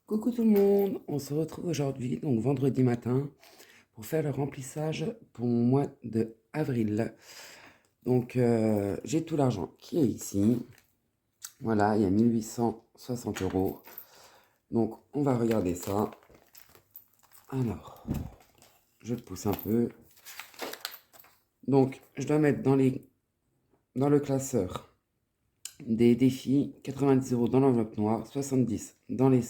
Coucou tout le monde, on se retrouve aujourd'hui, donc vendredi matin, pour faire le remplissage pour mon mois de avril. Donc j'ai tout l'argent qui est ici. Voilà, il y a 1860 euros. Donc on va regarder ça. Alors, je pousse un peu. Donc je dois mettre dans le classeur des défis 90 euros dans l'enveloppe noire, 70 dans les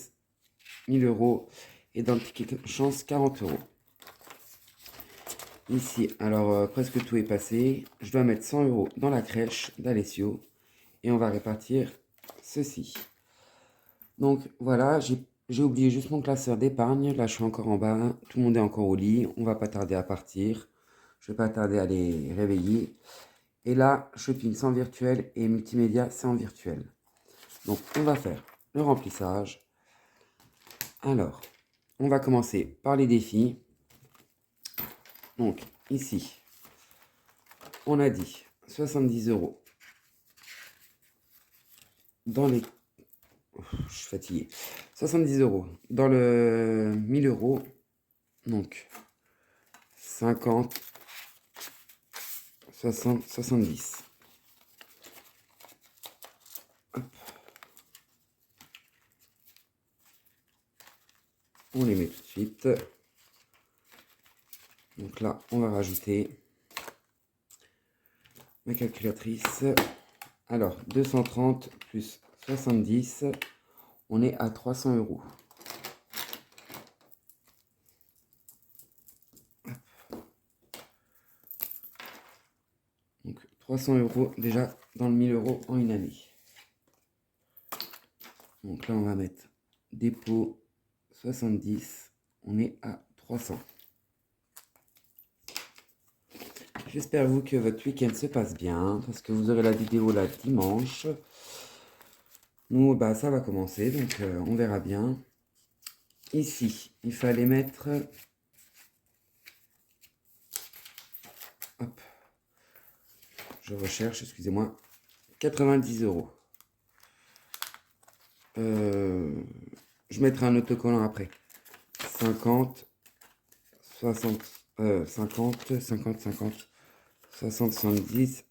1000 euros et dans le ticket chance 40 euros. Ici, alors presque tout est passé. Je dois mettre 100 euros dans la crèche d'Alessio et on va répartir ceci. Donc voilà, j'ai oublié juste mon classeur d'épargne. Là, je suis encore en bas. Tout le monde est encore au lit. On va pas tarder à partir. Je vais pas tarder à les réveiller. Et là, shopping c'est en virtuel et multimédia c'est en virtuel. Donc on va faire le remplissage. Alors, on va commencer par les défis. Donc ici, on a dit 70 euros dans les... Je suis fatigué. 70 euros dans le 1000 euros. Donc 50, 60, 70. Hop. On les met tout de suite. Donc là, on va rajouter ma calculatrice. Alors, 230 plus 70, on est à 300 euros. Donc 300 euros déjà dans le 1000 euros en une année. Donc là, on va mettre dépôt 70, on est à 300. J'espère vous que votre week-end se passe bien, parce que vous aurez la vidéo là dimanche. Nous, bah, ça va commencer, donc on verra bien. Ici, il fallait mettre... Hop. Je recherche, excusez-moi. 90 euros. Je mettrai un autocollant après. 50, 60, 50, 50, 50, 60, 70,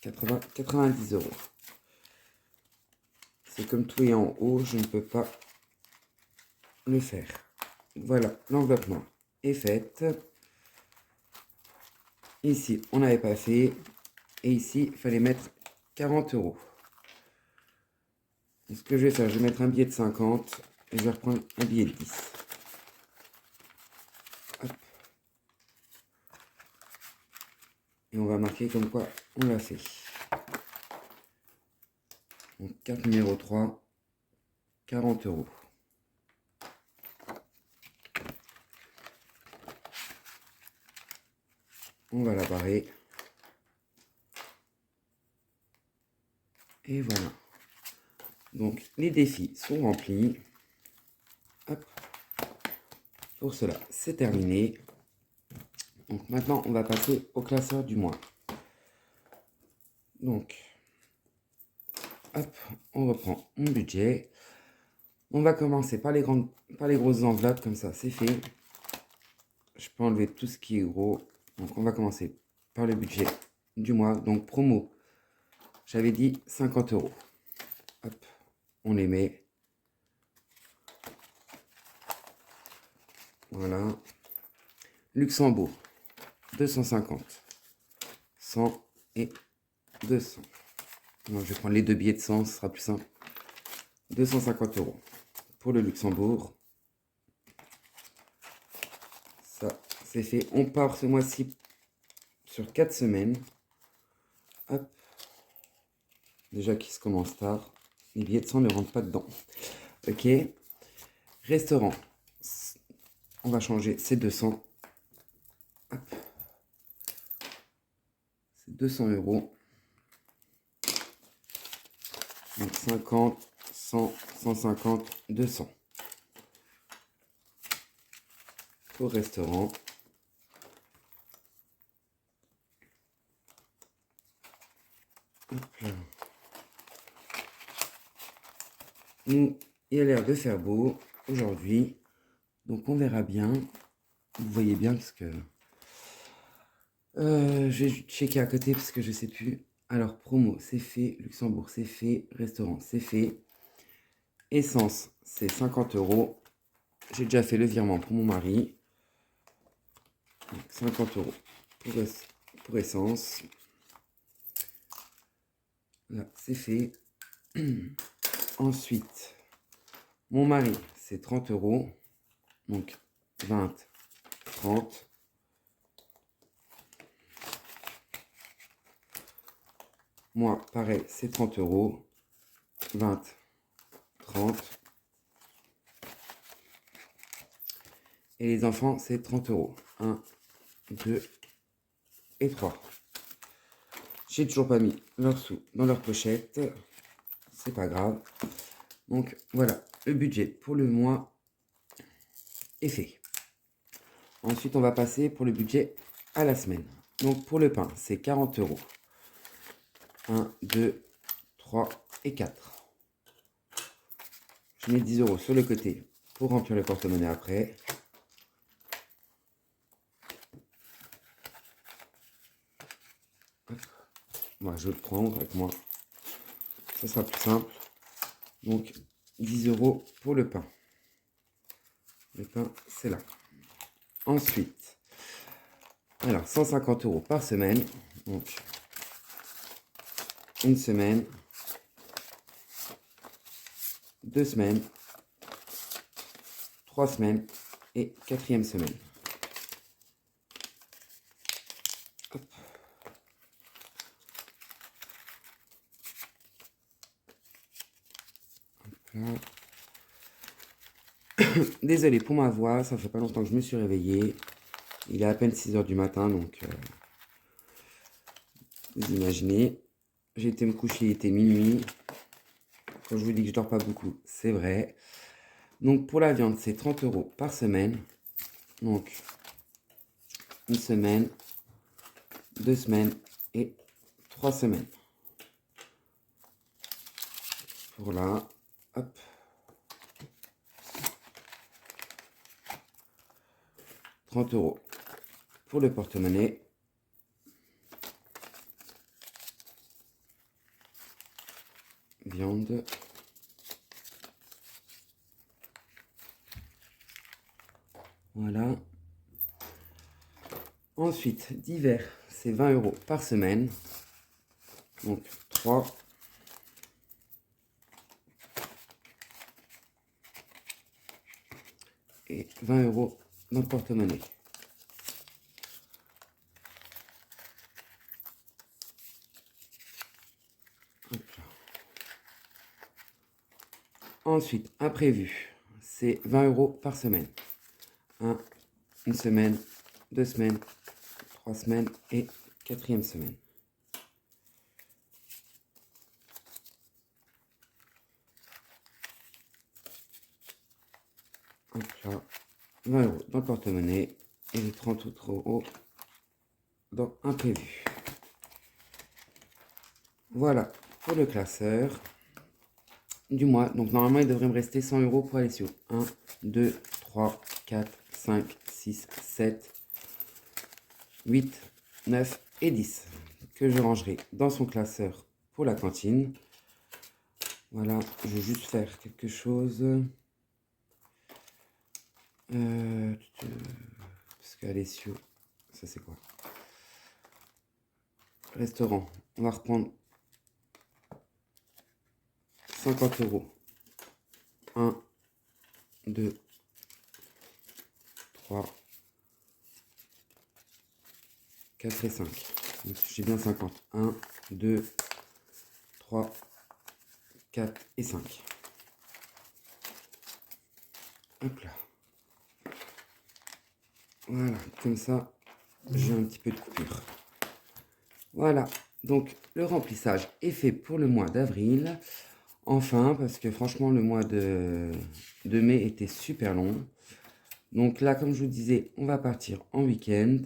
80, 90 euros. C'est comme tout est en haut, je ne peux pas le faire. Voilà, l'enveloppe noire est faite. Ici, on n'avait pas fait. Et ici, il fallait mettre 40 euros. Ce que je vais faire, je vais mettre un billet de 50 et je vais reprendre un billet de 10. Hop. Et on va marquer comme quoi on l'a fait. Donc, carte numéro 3, 40 euros. On va la barrer. Et voilà. Donc, les défis sont remplis. Hop. Pour cela, c'est terminé. Donc, maintenant, on va passer au classeur du mois. Donc, hop, on reprend mon budget. On va commencer par les grosses enveloppes, comme ça, c'est fait. Je peux enlever tout ce qui est gros. Donc, on va commencer par le budget du mois. Donc, promo, j'avais dit 50 euros. Hop, on les met. Voilà. Luxembourg, 250, 100 et 200. Donc, je vais prendre les deux billets de 100, ce sera plus simple. 250 euros pour le Luxembourg. Ça, c'est fait. On part ce mois-ci sur 4 semaines. Hop. Déjà qui se commence tard. Les billets de 100 ne rentrent pas dedans. Ok. Restaurant. On va changer. C'est 200. Hop. C'est 200 euros. Donc 50, 100, 150, 200. Au restaurant. Hop là. Nous, il a l'air de faire beau. aujourd'hui. Donc on verra bien. Vous voyez bien parce que... je vais checker à côté parce que je sais plus. Alors promo, c'est fait. Luxembourg, c'est fait. Restaurant, c'est fait. Essence, c'est 50 €. J'ai déjà fait le virement pour mon mari. Donc, 50 € pour essence. Là, c'est fait. Ensuite, mon mari, c'est 30 €. Donc 20, 30. Moi, pareil, c'est 30 €. 20, 30. Et les enfants, c'est 30 €. 1, 2 et 3. J'ai toujours pas mis leurs sous dans leur pochette. C'est pas grave. Donc voilà, le budget pour le mois est fait. Ensuite, on va passer pour le budget à la semaine. Donc pour le pain, c'est 40 €. 1, 2, 3 et 4. Je mets 10 € sur le côté pour remplir le porte-monnaie après. Moi, je vais le prendre avec moi. Ce sera plus simple. Donc 10 € pour le pain. Le pain, c'est là. Ensuite, alors 150 € par semaine. Donc une semaine, 2 semaines, 3 semaines et 4e semaine. Hop. Hop désolé pour ma voix, ça fait pas longtemps que je me suis réveillé. Il est à peine 6 h du matin, donc vous imaginez. J'ai été me coucher, il était minuit. Quand je vous dis que je dors pas beaucoup, c'est vrai. Donc pour la viande, c'est 30 € par semaine. Donc une semaine, 2 semaines et 3 semaines. Pour là, hop. €30 pour le porte-monnaie. Viande. Voilà. Ensuite, divers, c'est 20 € par semaine. Donc 3. Et 20 € dans le porte-monnaie. Ensuite, imprévu, c'est 20 € par semaine. Une semaine, 2 semaines, 3 semaines et 4e semaine. Hop là, 20 € dans le porte-monnaie et les 30 autres € dans imprévu. Voilà pour le classeur du mois. Donc normalement, il devrait me rester 100 € pour Alessio. 1, 2, 3, 4, 5, 6, 7, 8, 9 et 10. Que je rangerai dans son classeur pour la cantine. Voilà, je vais juste faire quelque chose. Parce qu'Alessio, ça c'est quoi? Restaurant, on va reprendre 50 €. 1, 2, 3, 4 et 5. Donc j'ai bien 50. 1, 2, 3, 4 et 5. Hop là. Voilà, comme ça, j'ai un petit peu de coupure. Voilà, donc le remplissage est fait pour le mois d'avril. Enfin, parce que franchement, le mois de mai était super long. Donc là, comme je vous disais, on va partir en week-end.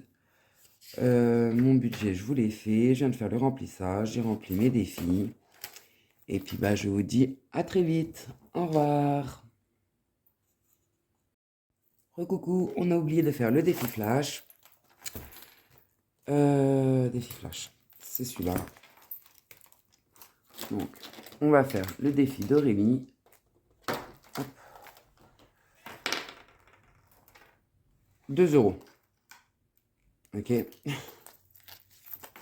Mon budget, je vous l'ai fait. Je viens de faire le remplissage. J'ai rempli mes défis. Et puis, bah, je vous dis à très vite. Au revoir. Recoucou, on a oublié de faire le défi flash. Défi flash, c'est celui-là. Donc, on va faire le défi de Rémi. Hop. 2 €. Ok.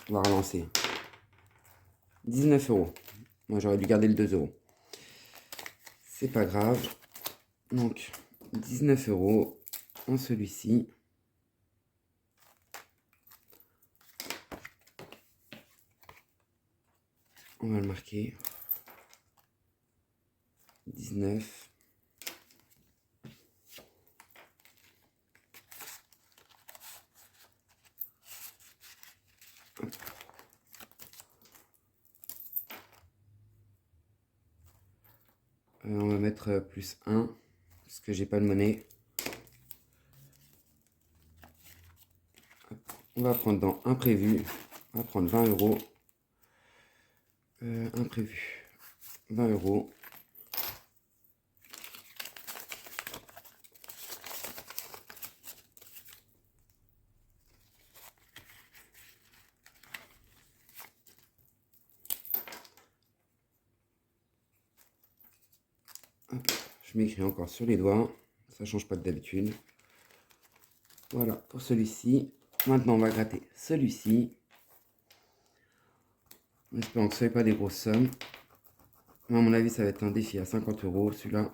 On va relancer. 19 €. Moi, j'aurais dû garder le 2 €. C'est pas grave. Donc, 19 € en celui-ci. On va le marquer. 19. On va mettre plus 1, parce que j'ai pas de monnaie. On va prendre dans imprévu. On va prendre 20 €. Imprévu. 20 €. Je m'écris encore sur les doigts. Ça change pas d'habitude. Voilà pour celui-ci. Maintenant, on va gratter celui-ci. En espérant que ce ne soit pas des grosses sommes. Mais à mon avis, ça va être un défi à 50 € celui-là.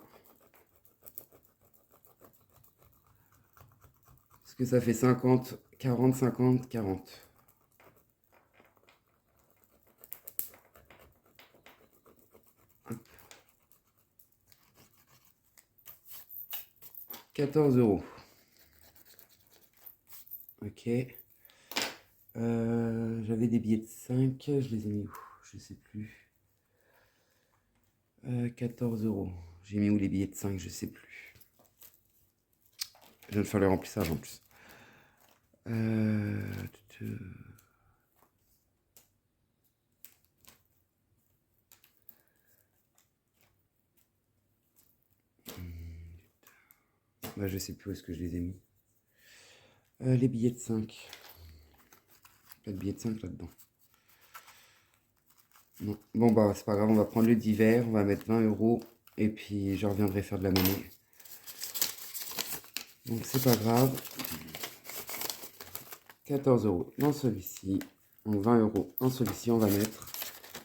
Parce que ça fait 50, 40, 50, 40. Hop. 14 €. Ok. J'avais des billets de 5. Je les ai mis où? Je sais plus. 14 €. J'ai mis où les billets de 5? Je sais plus. Je viens de faire le remplissage en plus. Bah, je sais plus où est-ce que je les ai mis. Les billets de 5. Pas de billets de 5 là-dedans. Non. Bon, bah, c'est pas grave, on va prendre le divers, on va mettre 20 € et puis je reviendrai faire de la monnaie. Donc, c'est pas grave. 14 € dans celui-ci. Donc, 20 € dans celui-ci, on va mettre.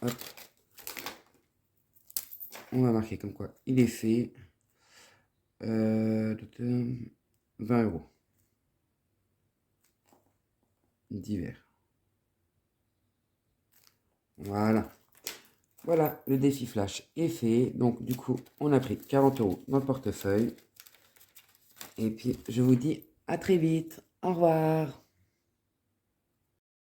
Hop. On va marquer comme quoi il est fait. 20 €. Divers. Voilà. Voilà, le défi flash est fait. Donc, du coup, on a pris 40 € dans le portefeuille. Et puis, je vous dis à très vite. Au revoir.